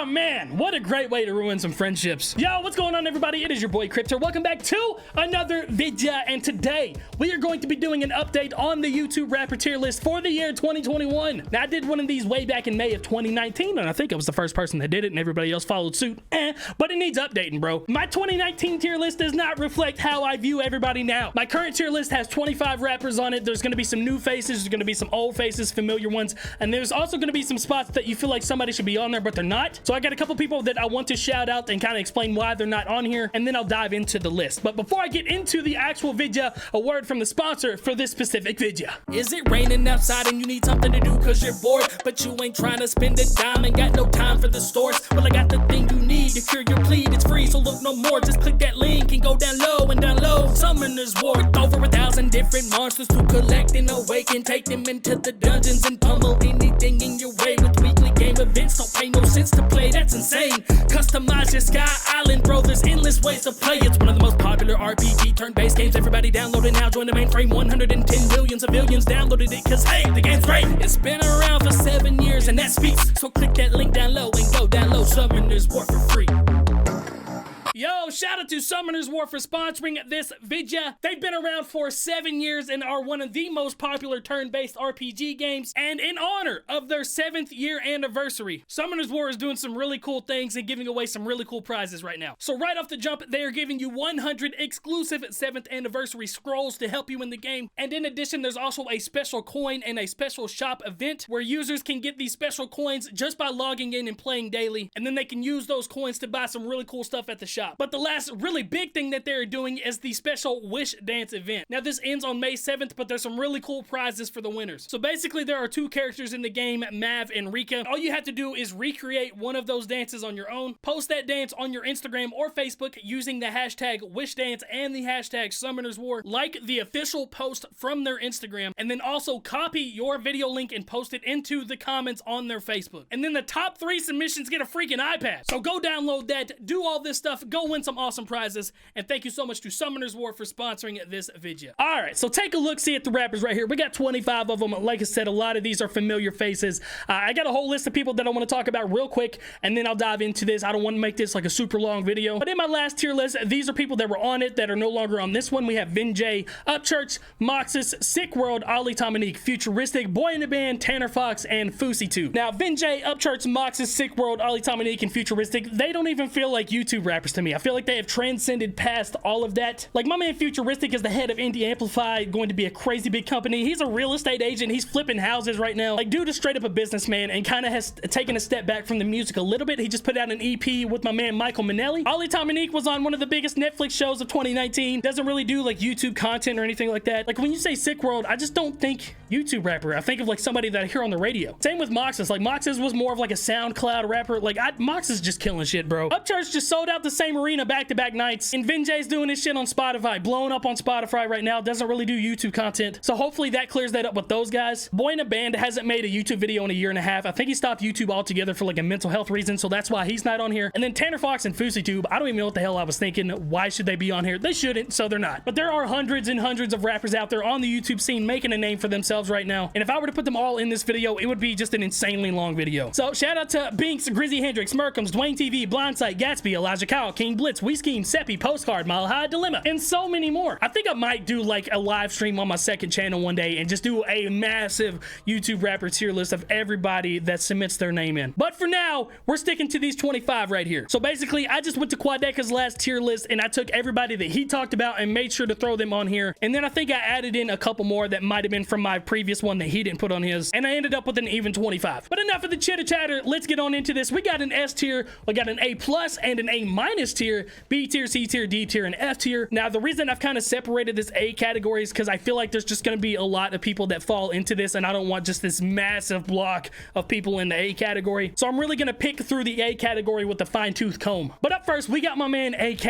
Oh man, what a great way to ruin some friendships. Yo, what's going on everybody? It is your boy Crypt here. Welcome back to another video, and today we are going to be doing an update on the YouTube rapper tier list for the year 2021. Now I did one of these way back in May of 2019, and I think I was the first person that did it and everybody else followed suit. But it needs updating, bro. My 2019 tier list does not reflect how I view everybody now. My current tier list has 25 rappers on it. There's going to be some new faces, there's going to be some old faces, familiar ones, and there's also going to be some spots that you feel like somebody should be on there but they're not. So I got a couple people that I want to shout out and kind of explain why they're not on here, and then I'll dive into the list. But before I get into the actual video, a word from the sponsor for this specific video. Is it raining outside and you need something to do cause you're bored, but you ain't trying to spend a dime and got no time for the stores? Well, I got the thing you need to cure your bleed. It's free, so look no more. Just click that link and go down low and download Summoner's War. With over 1,000 different monsters to collect and awaken. Take them into the dungeons and pummel anything in your way with weekly game events. Don't pay no sense to play, that's insane. Customize your Sky Island, bro, there's endless ways to play. It's one of the most popular RPG turn-based games. Everybody download it now, join the mainframe. 110 million civilians downloaded it cause hey, the game's great. It's been around for 7 years and that speaks. So click that link down low and go download Summoner's War for free. Yo, shout out to Summoner's War for sponsoring this video. They've been around for 7 years and are one of the most popular turn-based RPG games. And in honor of their 7th year anniversary, Summoner's War is doing some really cool things and giving away some really cool prizes right now. So right off the jump, they are giving you 100 exclusive 7th anniversary scrolls to help you in the game. And in addition, there's also a special coin and a special shop event where users can get these special coins just by logging in and playing daily. And then they can use those coins to buy some really cool stuff at the shop. But the last really big thing that they're doing is the special Wish Dance event. Now this ends on May 7th, but there's some really cool prizes for the winners. So basically there are 2 characters in the game, Mav and Rika. All you have to do is recreate one of those dances on your own, post that dance on your Instagram or Facebook using the hashtag WishDance and the hashtag Summoner's War, like the official post from their Instagram, and then also copy your video link and post it into the comments on their Facebook. And then the top 3 submissions get a freaking iPad. So go download that, do all this stuff, go win some awesome prizes, and thank you so much to Summoner's War for sponsoring this video. Alright, so take a look, see at the rappers right here. We got 25 of them. Like I said, a lot of these are familiar faces. I got a whole list of people that I want to talk about real quick, and then I'll dive into this. I don't want to make this like a super long video, but in my last tier list, these are people that were on it that are no longer on this one. We have Vinjay, Upchurch, Moxus, Sick World, Ali Dominique, Futuristic, Boy in the Band, Tanner Fox, and Fouseytube. Now, Vinjay, Upchurch, Moxus, Sick World, Ali Dominique, and Futuristic, they don't even feel like YouTube rappers to me. I feel like they have transcended past all of that. Like my man Futuristic is the head of Indie Amplify, going to be a crazy big company. He's a real estate agent. He's flipping houses right now. Like dude is straight up a businessman and kind of has taken a step back from the music a little bit. He just put out an EP with my man Michael Minnelli. Ali Dominique was on one of the biggest Netflix shows of 2019. Doesn't really do like YouTube content or anything like that. Like when you say Sick World, I just don't think YouTube rapper. I think of like somebody that I hear on the radio. Same with Moxus. Like Moxus was more of like a SoundCloud rapper. Like Moxus just killing shit, bro. Upchurch just sold out the same arena back-to-back nights, and Vinjay's doing his shit on Spotify, blowing up on Spotify right now, doesn't really do YouTube content, so hopefully that clears that up with those guys. Boy in a Band hasn't made a YouTube video in a year and a half. I think he stopped YouTube altogether for like a mental health reason, so that's why he's not on here. And then Tanner Fox and Fouseytube, I don't even know what the hell I was thinking. Why should they be on here? They shouldn't, so they're not. But there are hundreds and hundreds of rappers out there on the YouTube scene making a name for themselves right now, and if I were to put them all in this video, it would be just an insanely long video. So shout out to Binks, Grizzy Hendrix, Merkums, Dwayne TV, Blindsight, Gatsby, Elijah Kyle, King Blitz, We Scheme, Seppi, Postcard, Mile High, Dilemma, and so many more. I think I might do like a live stream on my second channel one day and just do a massive YouTube rapper tier list of everybody that submits their name in. But for now, we're sticking to these 25 right here. So basically, I just went to Quadeca's last tier list and I took everybody that he talked about and made sure to throw them on here. And then I think I added in a couple more that might have been from my previous one that he didn't put on his. And I ended up with an even 25. But enough of the chitter chatter. Let's get on into this. We got an S tier, we got an A plus and an A minus tier, B tier, C tier, D tier, and F tier. Now the reason I've kind of separated this A category is because I feel like there's just going to be a lot of people that fall into this, and I don't want just this massive block of people in the A category. So I'm really going to pick through the A category with a fine-tooth comb. But up first, we got my man AK.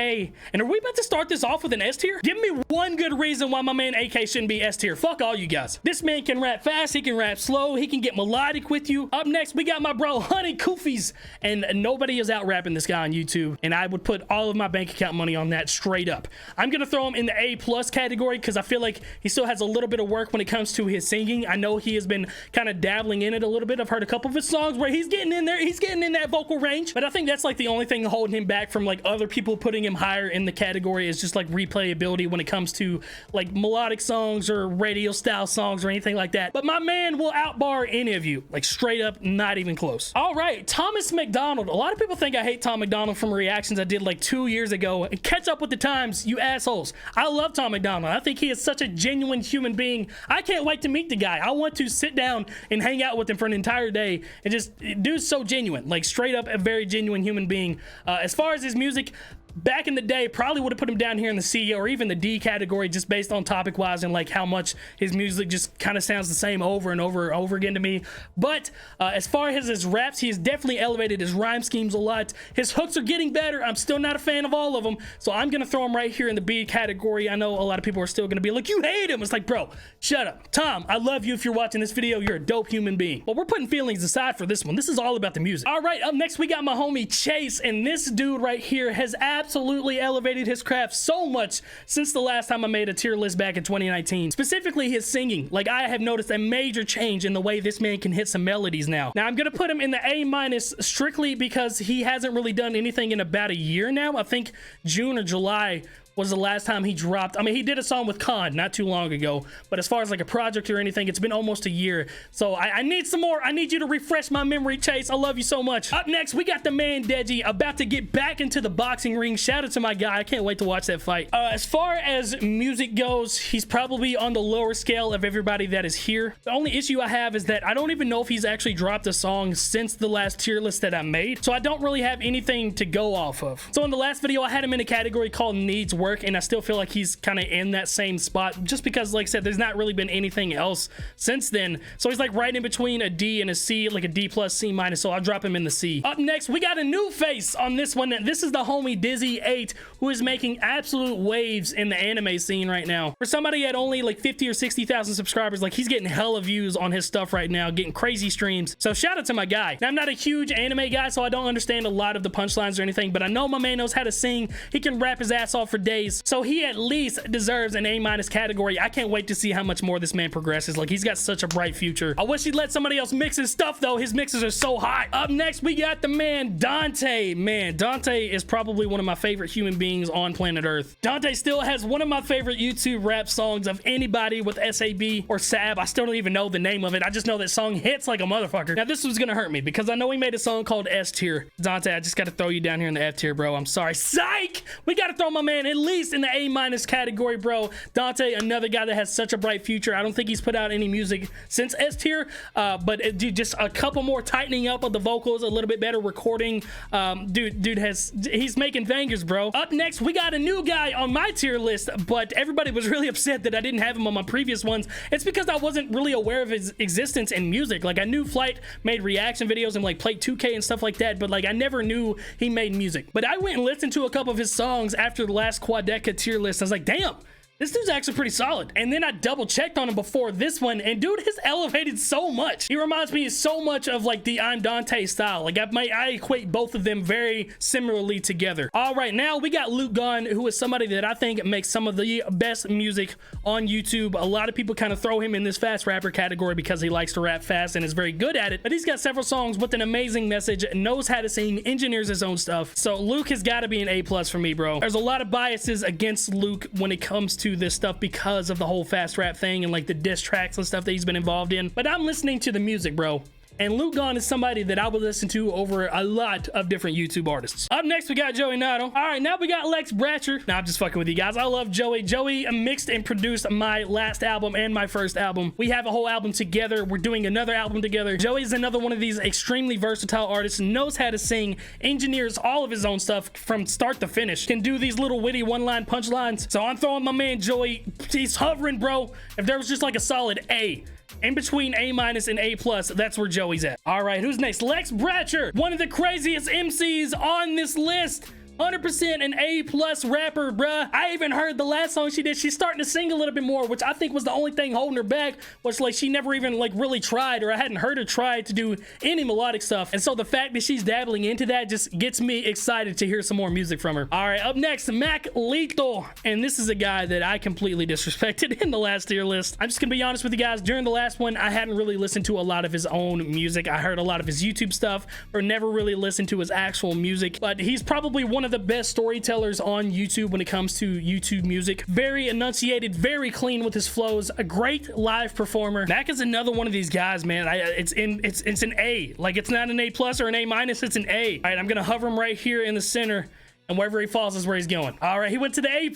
And are we about to start this off with an S tier? Give me one good reason why my man AK shouldn't be S tier. Fuck all you guys. This man can rap fast, he can rap slow, he can get melodic with you. Up next, we got my bro Honey Koofies, and nobody is out rapping this guy on YouTube, and I would put all of my bank account money on that, straight up. I'm gonna throw him in the A+ category because I feel like he still has a little bit of work when it comes to his singing. I know he has been kind of dabbling in it a little bit. I've heard a couple of his songs where he's getting in there, he's getting in that vocal range, but I think that's like the only thing holding him back from like other people putting him higher in the category is just like replayability when it comes to like melodic songs or radio style songs or anything like that. But my man will outbar any of you, like straight up, not even close. All right, Thomas McDonald. A lot of people think I hate Tom McDonald from reactions I did like 2 years ago. And catch up with the times, you assholes. I love Tom McDonald. I think he is such a genuine human being. I can't wait to meet the guy. I want to sit down and hang out with him for an entire day and just, dude's so genuine, like straight up a very genuine human being. As far as his music, back in the day, probably would have put him down here in the C or even the D category just based on topic wise and like how much his music just kind of sounds the same over and over and over again to me. But as far as his raps, he has definitely elevated his rhyme schemes a lot. His hooks are getting better. I'm still not a fan of all of them, so I'm gonna throw him right here in the B category. I know a lot of people are still gonna be like, you hate him. It's like, bro, shut up. Tom, I love you. If you're watching this video, you're a dope human being. But we're putting feelings aside for this one. This is all about the music. All right, up next we got my homie Chase, and this dude right here has absolutely elevated his craft so much since the last time I made a tier list back in 2019. Specifically his singing. Like, I have noticed a major change in the way this man can hit some melodies now. Now I'm gonna put him in the A- strictly because he hasn't really done anything in about a year now. I think June or July was the last time he dropped. I mean, he did a song with Khan not too long ago, but as far as like a project or anything, it's been almost a year. So I need some more. I need you to refresh my memory, Chase. I love you so much. Up next, we got the man Deji about to get back into the boxing ring. Shout out to my guy. I can't wait to watch that fight. As far as music goes, he's probably on the lower scale of everybody that is here. The only issue I have is that I don't even know if he's actually dropped a song since the last tier list that I made. So I don't really have anything to go off of. So in the last video, I had him in a category called Needs Work, and I still feel like he's kind of in that same spot just because, like I said, there's not really been anything else since then. So he's like right in between a D and a C, like a D+, C-. So I'll drop him in the C. Up next, we got a new face on this one. This is the homie Dizzy8, who is making absolute waves in the anime scene right now. For somebody at only like 50 or 60,000 subscribers, like he's getting hella views on his stuff right now, getting crazy streams. So shout out to my guy. Now, I'm not a huge anime guy, so I don't understand a lot of the punchlines or anything, but I know my man knows how to sing. He can rap his ass off for days. So he at least deserves an A- category. I can't wait to see how much more this man progresses. Like, he's got such a bright future. I wish he'd let somebody else mix his stuff though. His mixes are so hot. Up next, we got the man Dante. Man, Dante is probably one of my favorite human beings on planet Earth. Dante still has one of my favorite YouTube rap songs of anybody with SAB or SAB. I still don't even know the name of it. I just know that song hits like a motherfucker. Now, this was gonna hurt me because I know he made a song called S tier. Dante, I just gotta throw you down here in the F tier, bro. I'm sorry. Psych! We gotta throw my man at least in the A- category, bro. Dante, another guy that has such a bright future. I don't think he's put out any music since S tier, but dude, just a couple more tightening up of the vocals, a little bit better recording. He's making bangers, bro. Up next, we got a new guy on my tier list, but everybody was really upset that I didn't have him on my previous ones. It's because I wasn't really aware of his existence in music. Like, I knew Flight made reaction videos and like played 2K and stuff like that, but like I never knew he made music. But I went and listened to a couple of his songs after the last Quadeca tier list. I was like, damn, this dude's actually pretty solid. And then I double checked on him before this one, and dude has elevated so much. He reminds me so much of like the ImDontai style. Like I equate both of them very similarly together. All right, now we got Gunn, who is somebody that I think makes some of the best music on YouTube. A lot of people kind of throw him in this fast rapper category because he likes to rap fast and is very good at it. But he's got several songs with an amazing message, knows how to sing, engineers his own stuff. So Luke has got to be an A+ for me, bro. There's a lot of biases against Luke when it comes to this stuff because of the whole fast rap thing and like the diss tracks and stuff that he's been involved in. But I'm listening to the music, bro. And Gunn is somebody that I would listen to over a lot of different YouTube artists. Up next, we got Joey Nado. All right, now we got Lex Bratcher. Now I'm just fucking with you guys. I love Joey. Joey mixed and produced my last album and my first album. We have a whole album together. We're doing another album together. Joey is another one of these extremely versatile artists, knows how to sing, engineers all of his own stuff from start to finish, can do these little witty one-line punchlines. So I'm throwing my man Joey. He's hovering, bro. If there was just like a solid A in between A- and A+, that's where Joey's at. All right, who's next? Lex Bratcher, one of the craziest MCs on this list. 100% an A+ rapper, bruh. I even heard the last song she did. She's starting to sing a little bit more, which I think was the only thing holding her back, was like she never even like really tried, or I hadn't heard her try to do any melodic stuff. And so the fact that she's dabbling into that just gets me excited to hear some more music from her. All right, up next, Mac Lethal. And this is a guy that I completely disrespected in the last tier list. I'm just gonna be honest with you guys. During the last one, I hadn't really listened to a lot of his own music. I heard a lot of his YouTube stuff, or never really listened to his actual music. But he's probably one of the best storytellers on YouTube when it comes to YouTube music. Very enunciated, very clean with his flows, a great live performer. Mac is another one of these guys, man. It's an A. Like, it's not an A+ or an A-, it's an A. All right, I'm gonna hover him right here in the center, and wherever he falls is where he's going. All right, he went to the A+.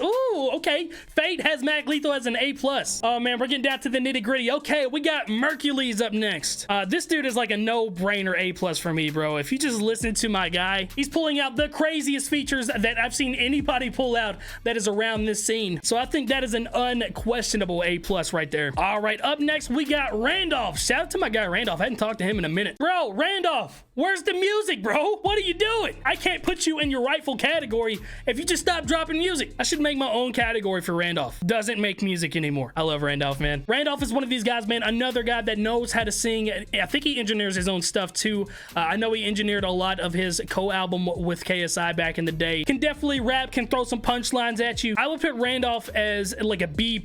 Ooh, okay. Fate has Mac Lethal as an A+. Oh man, we're getting down to the nitty gritty. Okay, we got Mercules up next. This dude is like a no-brainer A+ for me, bro. If you just listen to my guy, he's pulling out the craziest features that I've seen anybody pull out that is around this scene. So I think that is an unquestionable A+ right there. All right, up next, we got Randolph. Shout out to my guy Randolph. I hadn't talked to him in a minute. Bro, Randolph, where's the music, bro? What are you doing? I can't put you in your rightful category if you just stop dropping music. I should make my own category for Randolph. Doesn't make music anymore. I love Randolph, man. Randolph is one of these guys, man. Another guy that knows how to sing. I think he engineers his own stuff too. I know he engineered a lot of his co-album with KSI back in the day. Can definitely rap, can throw some punchlines at you. I would put Randolph as like a B+,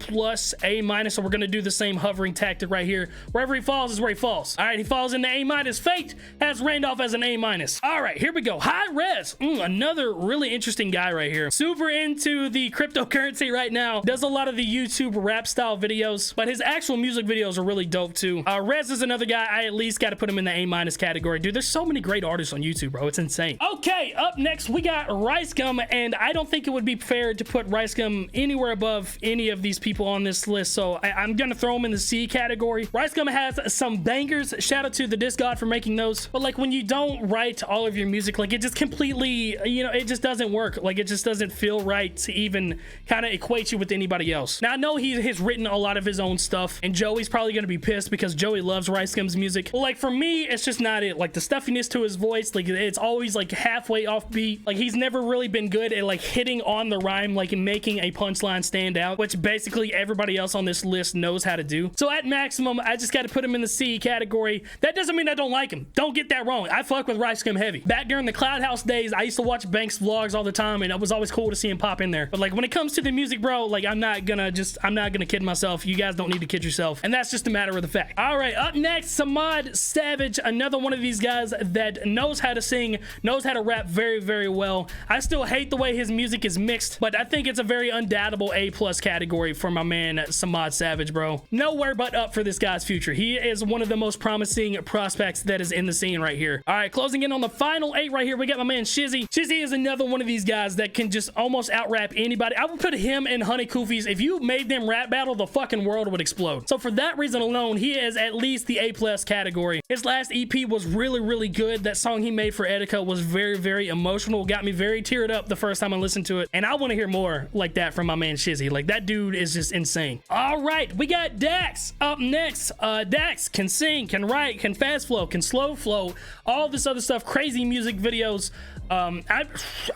A-, so we're gonna do the same hovering tactic right here. Wherever he falls is where he falls. All right, he falls in the A-. Fate has Randolph as an A-. All right, here we go. High Res. Another really interesting guy right here. Super into the cryptocurrency right now. Does a lot of the YouTube rap style videos, but his actual music videos are really dope too. Rez is another guy. I at least got to put him in the A- category. Dude, there's so many great artists on YouTube, bro. It's insane. Okay, up next, we got Ricegum, and I don't think it would be fair to put Ricegum anywhere above any of these people on this list, so I'm gonna throw him in the C category. Ricegum has some bangers. Shout out to the Disc God for making those. But like, when you don't write all of your music, like, it just completely, you know, it just doesn't work. Like, it just doesn't feel right to even kind of equate you with anybody else. Now, I know he has written a lot of his own stuff, and Joey's probably gonna be pissed because Joey loves Ricegum's music. But like, for me, it's just not it. Like, the stuffiness to his voice, like, it's always like halfway off beat. Like, he's never really been good at like hitting on the rhyme, like making a punchline stand out, which basically everybody else on this list knows how to do. So at maximum, I just got to put him in the C category. That doesn't mean I don't like him. Don't get that wrong. I fuck with Ricegum heavy. Back during the Cloud House days, I used to watch Banks vlogs all the time, and it was always cool to see him pop in there. But like, when it comes to the music, bro, like, I'm not gonna kid myself. You guys don't need to kid yourself, and that's just a matter of the fact. All right, up next, Samod Savage, another one of these guys that knows how to sing, knows how to rap very, very well. I still hate the way his music is mixed, but I think it's a very undoubtable A+ category for my man Samod Savage, bro. Nowhere but up for this guy's future. He is one of the most promising prospects that is in the scene right here. All right, closing in on the final 8 right here, we got my man Shizzy. Shizzy is another one of these guys that can just almost out-rap anybody. I would put him and Honey Koofies. If you made them rap battle, the fucking world would explode. So for that reason alone, he is at least the A+ category. His last EP was really, really good. That song he made for Etika was very, very emotional. Got me very teared up the first time I listened to it. And I want to hear more like that from my man Shizzy. Like, that dude is just insane. All right, we got Dax up next. Dax can sing, can write, can fast flow, can slow flow, all this other stuff, crazy music videos. I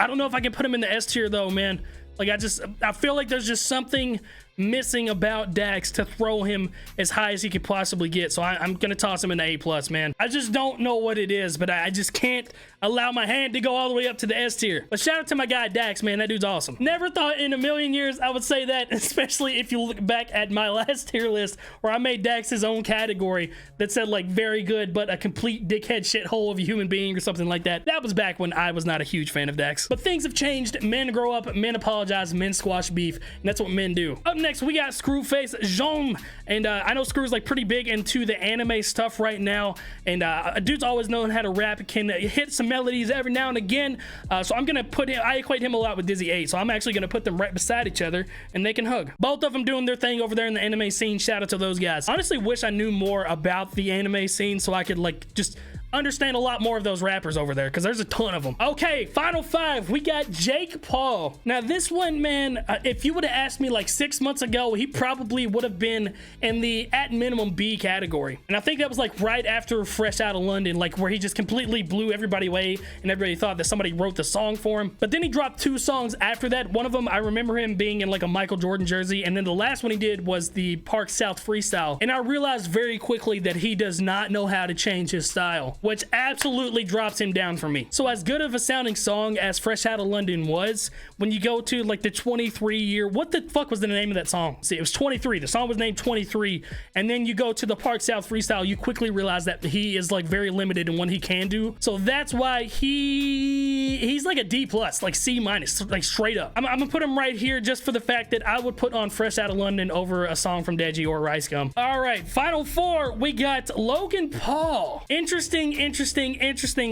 don't know if I can put him in the S tier though, man. Like, I feel like there's just something missing about Dax to throw him as high as he could possibly get. So I'm gonna toss him in the A+, man. I just don't know what it is, but I just can't allow my hand to go all the way up to the S tier. But shout out to my guy Dax, man. That dude's awesome. Never thought in a million years I would say that, especially if you look back at my last tier list where I made Dax his own category that said like very good but a complete dickhead shithole of a human being or something like that. That was back when I was not a huge fan of Dax. But things have changed. Men grow up, men apologize, men squash beef, and that's what men do. Up next, we got Screwface Jean, and I know Screw's like pretty big into the anime stuff right now, and a dude's always known how to rap, can hit some melodies every now and again, so I'm gonna put him, I equate him a lot with Dizzy 8, so I'm actually gonna put them right beside each other, and they can hug. Both of them doing their thing over there in the anime scene. Shout out to those guys. Honestly wish I knew more about the anime scene so I could like just understand a lot more of those rappers over there because there's a ton of them. Okay, final 5. We got Jake Paul. Now, this one, man, if you would have asked me like 6 months ago, he probably would have been in the at minimum B category. And I think that was like right after Fresh Out of London, like where he just completely blew everybody away and everybody thought that somebody wrote the song for him. But then he dropped 2 songs after that. One of them, I remember him being in like a Michael Jordan jersey. And then the last one he did was the Park South freestyle. And I realized very quickly that he does not know how to change his style, which absolutely drops him down for me. So as good of a sounding song as Fresh Out of London was, when you go to like the 23 year, what the fuck was the name of that song? See, it was 23. The song was named 23. And then you go to the Park South freestyle, you quickly realize that he is like very limited in what he can do. So that's why he's like a D+, like C-, like straight up. I'm gonna put him right here just for the fact that I would put on Fresh Out of London over a song from Deji or Ricegum. All right, final 4, we got Logan Paul. Interesting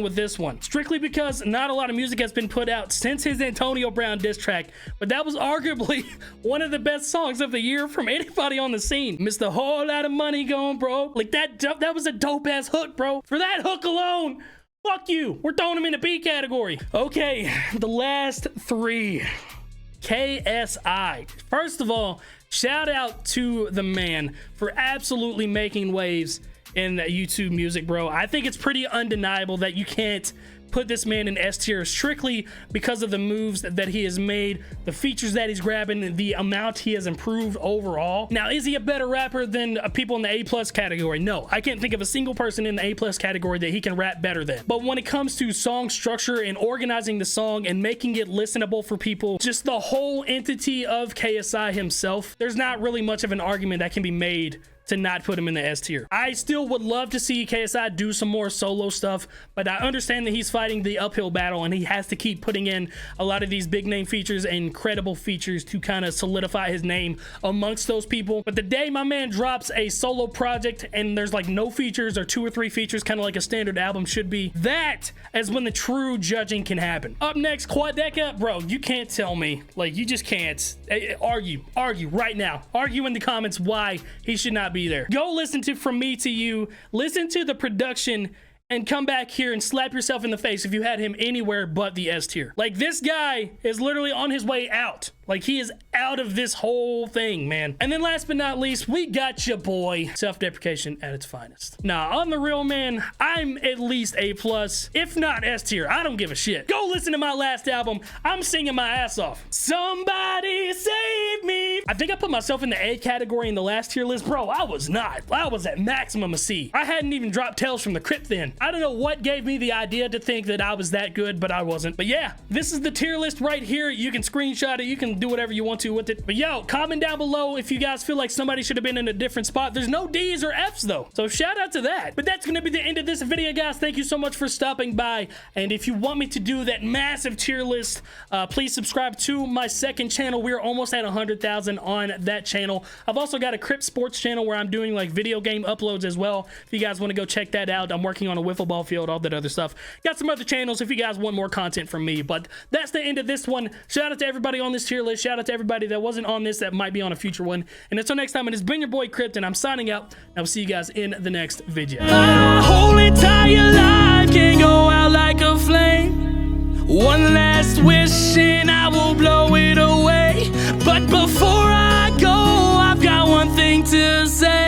with this one. Strictly because not a lot of music has been put out since his Antonio Brown diss track, but that was arguably one of the best songs of the year from anybody on the scene. Missed a whole lot of money going, bro. Like that was a dope ass hook, bro. For that hook alone, fuck you. We're throwing him in the B category. Okay, the last 3. KSI. First of all, shout out to the man for absolutely making waves in YouTube music, bro. I think it's pretty undeniable that you can't put this man in S tier strictly because of the moves that he has made, the features that he's grabbing, the amount he has improved overall. Now, is he a better rapper than people in the A+ category? No, I can't think of a single person in the A+ category that he can rap better than. But when it comes to song structure and organizing the song and making it listenable for people, just the whole entity of KSI himself, there's not really much of an argument that can be made to not put him in the S tier. I still would love to see KSI do some more solo stuff, but I understand that he's fighting the uphill battle and he has to keep putting in a lot of these big name features and credible features to kind of solidify his name amongst those people. But the day my man drops a solo project and there's like no features or 2 or 3 features, kind of like a standard album should be, that is when the true judging can happen. Up next, Quadeca. Bro, you can't tell me, like, you just can't. Argue right now. Argue in the comments why he should not be there. Go listen to From Me to You, listen to the production, and come back here and slap yourself in the face if you had him anywhere but the S tier. Like, this guy is literally on his way out. Like, he is out of this whole thing, man. And then last but not least, we got your boy. Self-deprecation at its finest. Nah, on the real, man, I'm at least A+, if not S tier. I don't give a shit. Go listen to my last album. I'm singing my ass off. Somebody save me. I think I put myself in the A category in the last tier list. Bro, I was not. I was at maximum of C. I hadn't even dropped Tales from the Crypt then. I don't know what gave me the idea to think that I was that good, but I wasn't. But yeah, this is the tier list right here. You can screenshot it. You can do whatever you want to with it. But yo, comment down below if you guys feel like somebody should have been in a different spot. There's no D's or F's though, so shout out to that. But that's gonna be the end of this video, guys. Thank you so much for stopping by. And if you want me to do that massive tier list, please subscribe to my second channel. We're almost at 100,000 on that channel. I've also got a Crypt Sports channel where I'm doing like video game uploads as well. If you guys want to go check that out, I'm working on a wiffle ball field, all that other stuff. Got some other channels if you guys want more content from me. But that's the end of this one. Shout out to everybody on this tier list. Shout out to everybody that wasn't on this that might be on a future one. And until next time, it has been your boy Crypt, and I'm signing out. I will see you guys in the next video. My whole entire life can go out like a flame. One last wish and I will blow it away. But before I go, I've got one thing to say.